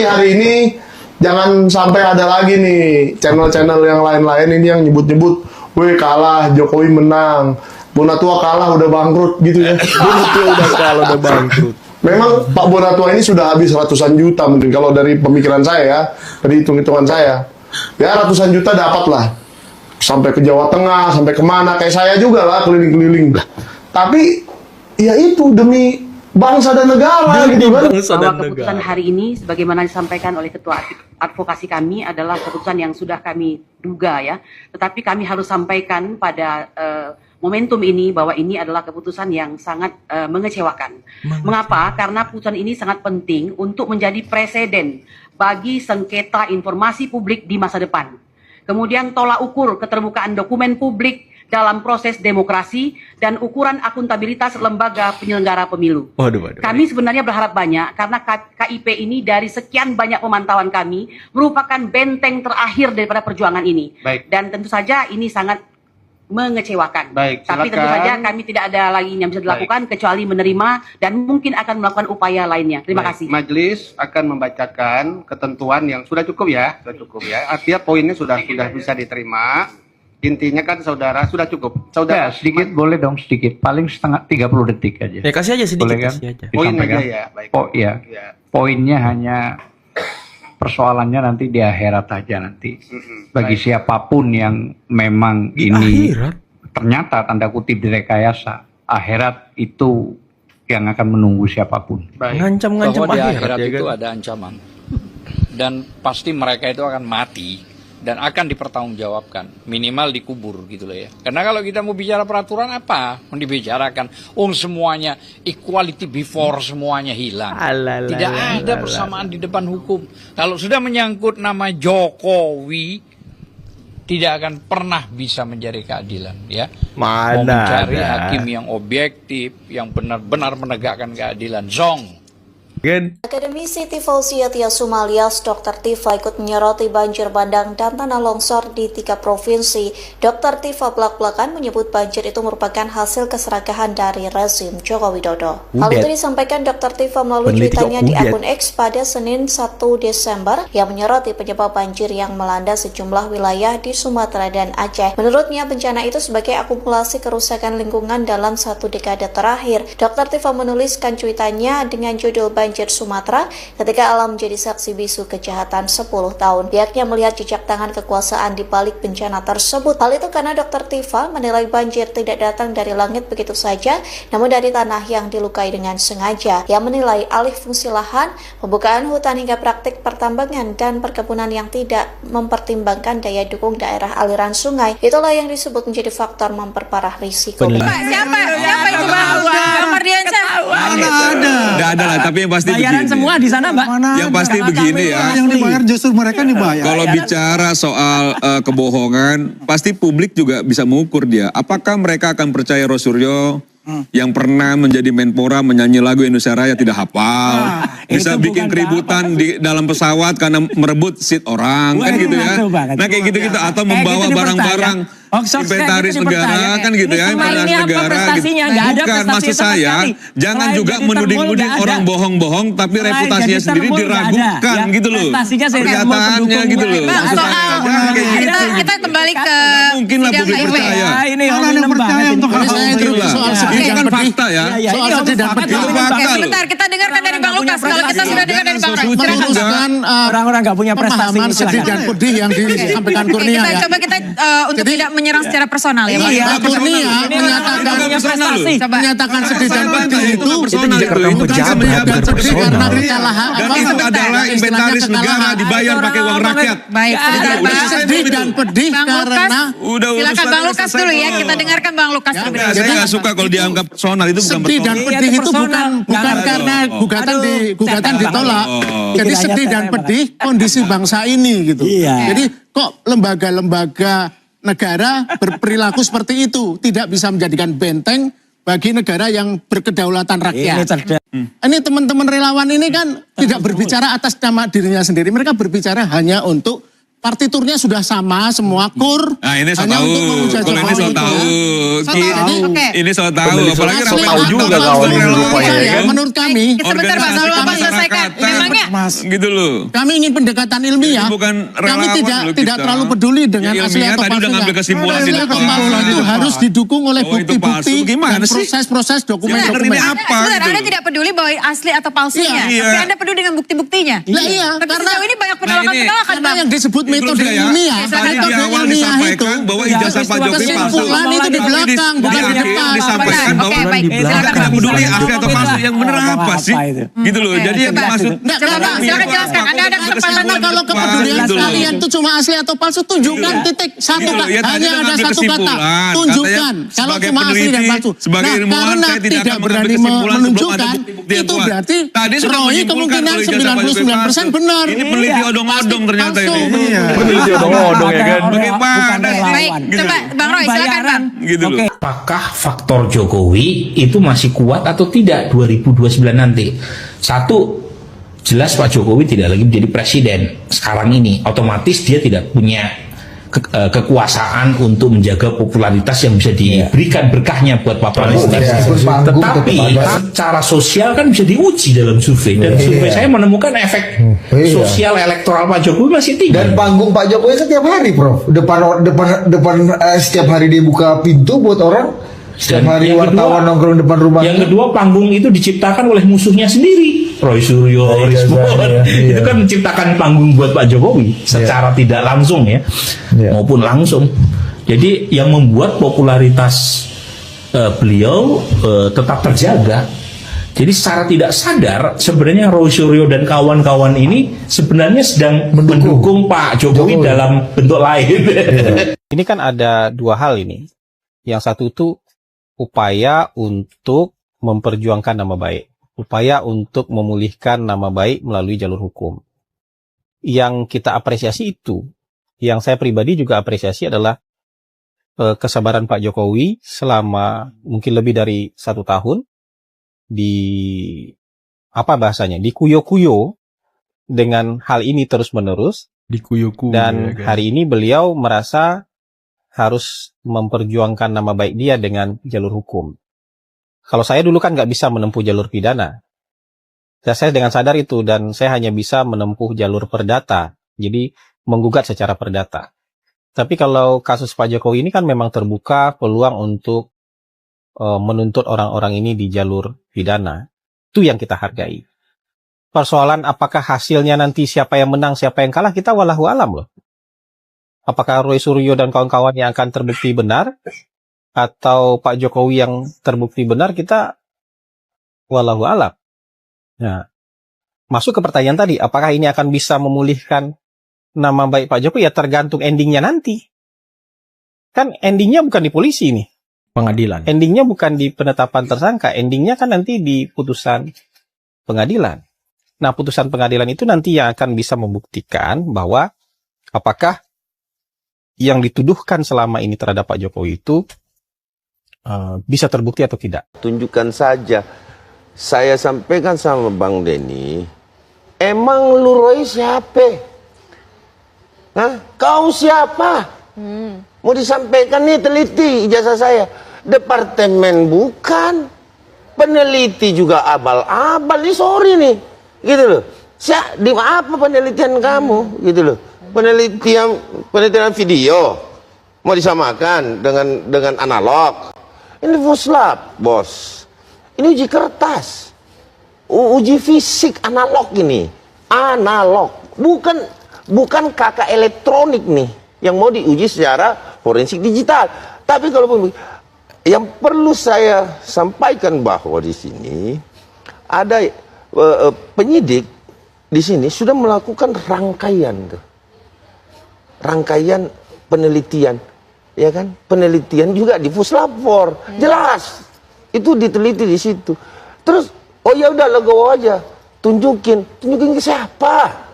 Hari ini jangan sampai ada lagi nih channel-channel yang lain-lain ini yang nyebut-nyebut, weh kalah, Jokowi menang, Bonatua kalah udah bangkrut gitu ya. Bonatua udah kalah udah bangkrut. Memang Pak Bonatua ini sudah habis ratusan juta mungkin kalau dari pemikiran saya ya, dari hitung-hitungan saya. Ya ratusan juta dapat lah. Sampai ke Jawa Tengah, sampai kemana, kayak saya juga lah keliling-keliling. Tapi ya itu demi bangsa dan negara gitu kan. Bahwa keputusan hari ini sebagaimana disampaikan oleh ketua advokasi kami adalah keputusan yang sudah kami duga ya. Tetapi kami harus sampaikan pada momentum ini bahwa ini adalah keputusan yang sangat mengecewakan. Mengapa? Karena keputusan ini sangat penting untuk menjadi preseden bagi sengketa informasi publik di masa depan. Kemudian tolak ukur keterbukaan dokumen publik dalam proses demokrasi dan ukuran akuntabilitas lembaga penyelenggara pemilu. Kami sebenarnya berharap banyak karena KIP ini dari sekian banyak pemantauan kami merupakan benteng terakhir daripada perjuangan ini. Baik. Dan tentu saja ini sangat mengecewakan. Baik, tapi tentu saja kami tidak ada lagi yang bisa dilakukan kecuali menerima dan mungkin akan melakukan upaya lainnya. Terima kasih. Majelis akan membacakan ketentuan yang sudah cukup ya, Artinya poinnya sudah bisa diterima. Intinya kan saudara sudah cukup. Saudara sedikit boleh dong sedikit, paling setengah 30 detik aja. Ya kasih aja sedikit. Boleh kan? Kasih aja. Poin aja ya, baik. Oh iya. Poinnya hanya persoalannya nanti di akhirat aja nanti. Bagi siapapun yang memang Di ini akhirat? ternyata tanda kutip direkayasa, akhirat itu yang akan menunggu siapapun. Ngancam-ngancam bahwa di akhirat, akhirat ya itu kan? ada ancaman dan pasti mereka itu akan mati dan akan dipertanggungjawabkan, minimal dikubur gitu loh ya. Karena kalau kita mau bicara peraturan apa mau dibicarakan, semuanya equality before semuanya hilang. Tidak ada persamaan di depan hukum. Kalau sudah menyangkut nama Jokowi, tidak akan pernah bisa mencari keadilan ya. Mau mencari hakim yang objektif, yang benar-benar menegakkan keadilan. Zong. Akademisi Tifausia Tias Sumalias, Dr. Tifa ikut menyoroti banjir bandang dan tanah longsor di 3 provinsi. Dr. Tifa belak-belakan menyebut banjir itu merupakan hasil keserakahan dari rezim Joko Widodo. Hal itu disampaikan Dr. Tifa melalui tweetannya di akun X pada Senin 1 Desember yang menyoroti penyebab banjir yang melanda sejumlah wilayah di Sumatera dan Aceh. Menurutnya bencana itu sebagai akumulasi kerusakan lingkungan dalam 1 dekade terakhir. Dr. Tifa menuliskan cuitannya dengan judul Banjir Sumatera ketika alam menjadi saksi bisu kejahatan 10 tahun. Pihaknya melihat jejak tangan kekuasaan di balik bencana tersebut. Hal itu karena Dr. Tifa menilai banjir tidak datang dari langit begitu saja, namun dari tanah yang dilukai dengan sengaja. Ia menilai alih fungsi lahan, pembukaan hutan hingga praktik pertambangan dan perkebunan yang tidak mempertimbangkan daya dukung daerah aliran sungai. Itulah yang disebut menjadi faktor memperparah risiko. Siapa itu Bang Mardiansyah? Tidak ada lah, tapi yang pasti bayaran begini. Semua di sana, Mbak. Yang pasti begini ya. Yang dibayar justru mereka dibayar. Kalau bicara soal kebohongan, pasti publik juga bisa mengukur dia. Apakah mereka akan percaya Rosuryo yang pernah menjadi Menpora menyanyi lagu Indonesia Raya tidak hafal, bisa bikin keributan di dalam pesawat karena merebut seat orang, kan gitu ya. Nah kayak gitu-gitu, atau membawa barang-barang inventaris negara, kan gitu ya, inventaris negara. Bukan, maksud saya, jangan juga menuding-nuding orang bohong-bohong, tapi reputasinya sendiri diragukan gitu loh. Pernyataannya gitu loh. Kita kembali ke mungkin lah publik percaya. Ini yang percaya untuk hal-hal itu. Itu kan fakta ya. Soal sedih dan pedih. Itu fakta loh. sebentar, kita dengarkan dari Bang Lukas. Kalau kita sudah dengar dari Bang Lukas, Meneruskan orang-orang nggak punya prestasi. pemahaman sedih dan pedih yang disampaikan Kurnia ya. Coba kita untuk tidak menyerang secara personal ya, Bang. Kurnia menyatakan sedih dan pedih itu kan dan sedih karena kekalahan. Dan itu adalah inventaris negara dibayar pakai uang rakyat. Baik, sedih dan pedih karena silakan Bang Lukas dulu ya. Kita dengarkan Bang Lukas terlebih dahulu. Saya nggak suka kalau dianggap personal, itu bukan sedih dan personal. pedih itu bukan karena gugatan ditolak. Jadi sedih dan pedih kondisi bangsa ini gitu. Jadi kok lembaga-lembaga negara berperilaku seperti itu tidak bisa menjadikan benteng bagi negara yang berkedaulatan rakyat. Ini teman-teman relawan ini kan tidak berbicara atas nama dirinya sendiri. Mereka berbicara hanya untuk partiturnya sudah sama semua kur. Nah ini so hanya tahu, untuk memuja kalau ini so Jokowi tahu. So tahu. Oke. Ini so tahu, apalagi so tahu juga Atau kawan ini menurut rupanya saya, ya. menurut kami, Sebentar Pak, organisasi lalu Bapak selesaikan. kemasyarakatan. Memangnya Gitu loh. kami ingin pendekatan ilmiah. Ini bukan Kami relawan tidak loh tidak kita. terlalu peduli dengan Ya, asli ilmiah atau tadi udah palsunya. ngambil kesimpulan di Asli depan. atau palsu Di itu depan. harus didukung oleh Oh, itu bukti-bukti palsu. Gimana dan sih? proses-proses Yang bener dokumen-dokumen. ini apa Sebentar, gitu Anda loh. tidak peduli bahwa asli atau palsunya, Iya. tapi Anda peduli dengan bukti-buktinya. Lah iya, Tapi karena sejauh ini banyak Nah, ini- penolakan-penolakan, karena Bang. yang disebut Ini metode terus ya, ilmiah, Tadi Tadi di metode awal ilmiah itu disampaikan bahwa ijazah Pak Jokowi palsu. kesimpulan itu di belakang, bukan di depan. Disampaikan Oke, bahwa baik. kita Silakan, tidak Bang. peduli asli atau palsu. Yang bener apa sih? Gitu loh. Oke, Jadi yang coba. dimaksud. Nggak, Coba, karena- Bang, silakan jelaskan. Anda ada kesempatan Karena kalau kepedulian Gitu loh. kalian itu cuma asli atau palsu, tunjukkan titik satu Gitu loh. Ya, tadi hanya kan ada ambil satu kata, kesimpulan. tunjukkan Katanya kalau sebagai cuma asli dan peneliti, palsu. sebagai ilmuwan, karena saya tidak tidak akan berani mengambil kesimpulan sebelum ada menunjukkan, bukti-bukti yang itu kuat. berarti Tadi sudah Roy menyimpulkan kemungkinan kalau ijazah Pak Jokowi 99% benar. Ini peneliti odong-odong ternyata Palsu. ini. Peneliti odong-odong ya kan. Bagaimana sih? Baik, Gitu coba loh. Bang Roy, silakan Bang. Gitu loh. Apakah faktor Jokowi itu masih kuat atau tidak 2029 nanti? Satu, jelas Pak Jokowi tidak lagi menjadi presiden sekarang ini. Otomatis dia tidak punya kekuasaan untuk menjaga popularitas yang bisa diberikan berkahnya buat Pak Prabowo. Tetapi secara sosial kan bisa diuji dalam survei. Dan survei saya menemukan efek sosial elektoral Pak Jokowi masih tinggi. Dan panggung Pak Jokowi setiap hari, Prof. Depan setiap hari dia buka pintu buat orang. Setiap Dan hari yang wartawan kedua- nongkrong depan rumahnya. Yang kedua, panggung itu diciptakan oleh musuhnya sendiri, Roy Suryo, Rismon. Itu kan menciptakan panggung buat Pak Jokowi secara tidak langsung ya, maupun langsung. Jadi yang membuat popularitas beliau tetap terjaga. Jadi secara tidak sadar sebenarnya Roy Suryo dan kawan-kawan ini sebenarnya sedang mendukung Pak Jokowi dalam bentuk lain. Ini kan ada dua hal ini. Yang satu itu upaya untuk memperjuangkan nama baik. Upaya untuk memulihkan nama baik melalui jalur hukum. Yang kita apresiasi itu, yang saya pribadi juga apresiasi adalah kesabaran Pak Jokowi selama mungkin lebih dari 1 tahun di apa bahasanya, dikuyo-kuyo dengan hal ini terus-menerus. Dan hari ini beliau merasa harus memperjuangkan nama baik dia dengan jalur hukum. Kalau saya dulu kan nggak bisa menempuh jalur pidana. Saya dengan sadar itu dan saya hanya bisa menempuh jalur perdata. Jadi menggugat secara perdata. Tapi kalau kasus Pak Jokowi ini kan memang terbuka peluang untuk menuntut orang-orang ini di jalur pidana. Itu yang kita hargai. Persoalan apakah hasilnya nanti siapa yang menang, siapa yang kalah, kita wallahu alam loh. Apakah Roy Suryo dan kawan-kawan yang akan terbukti benar atau Pak Jokowi yang terbukti benar, kita wallahu alam. Nah, masuk ke pertanyaan tadi, apakah ini akan bisa memulihkan nama baik Pak Jokowi? Ya tergantung endingnya nanti. Kan endingnya bukan di polisi nih. Pengadilan. Endingnya bukan di penetapan tersangka, endingnya kan nanti di putusan pengadilan. Nah, putusan pengadilan itu nanti yang akan bisa membuktikan bahwa apakah yang dituduhkan selama ini terhadap Pak Jokowi itu bisa terbukti atau tidak. Tunjukkan saja. Saya sampaikan sama Bang Denny, emang lu Roy siapa? Hah? Kau siapa? Mau disampaikan nih, teliti ijazah saya. Departemen bukan. Peneliti juga abal-abal. Ini sorry nih. Gitu loh. Di apa penelitian kamu? Gitu loh. Penelitian video mau disamakan dengan analog. Ini fuslab, bos. Ini uji kertas, uji fisik analog ini, analog, bukan kakak elektronik nih yang mau diuji secara forensik digital. Tapi kalau yang perlu saya sampaikan bahwa di sini ada penyidik di sini sudah melakukan rangkaian penelitian, ya kan? Penelitian juga di Puslapfor, jelas itu diteliti di situ. Terus, oh ya udah legowo aja, tunjukin ke siapa?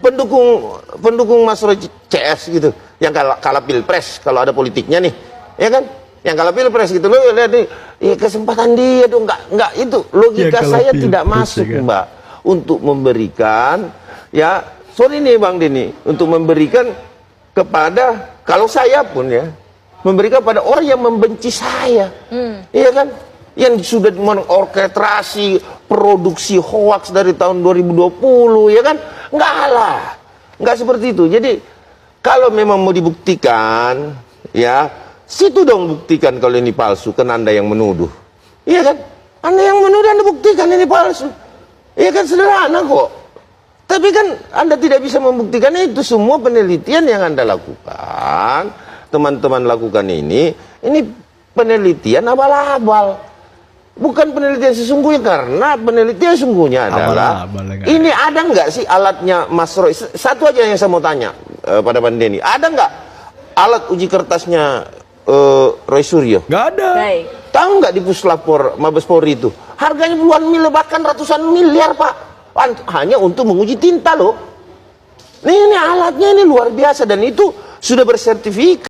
Pendukung Mas Roy CS gitu, yang kalah pilpres kalau ada politiknya nih, ya kan? Yang kalah pilpres gitu loh, lihat nih, ya kesempatan dia dong, nggak itu logika saya tidak masuk, ya kan? Mbak, untuk memberikan, ya sorry nih Bang Denny, untuk memberikan kepada, kalau saya pun ya, memberikan pada orang yang membenci saya. Iya kan? Yang sudah mengorkestrasi produksi hoax dari tahun 2020, ya kan? Enggak lah. Enggak seperti itu. Jadi, kalau memang mau dibuktikan, ya, situ dong buktikan kalau ini palsu, kan Anda yang menuduh. Iya kan? Anda yang menuduh, Anda buktikan ini palsu. Iya kan, sederhana kok. Tapi kan Anda tidak bisa membuktikan itu. Semua penelitian yang Anda lakukan, teman-teman lakukan ini penelitian abal-abal. Bukan penelitian sesungguhnya, karena penelitian sesungguhnya adalah ini ada nggak sih alatnya Mas Roy? Satu aja yang saya mau tanya pada Bang Denny, ada nggak alat uji kertasnya Roy Suryo? Nggak ada. Baik. Tahu nggak di Puslapor Mabes Polri itu harganya puluhan miliar bahkan ratusan miliar Pak, hanya untuk menguji tinta loh. Ini alatnya ini luar biasa dan itu sudah bersertifikat.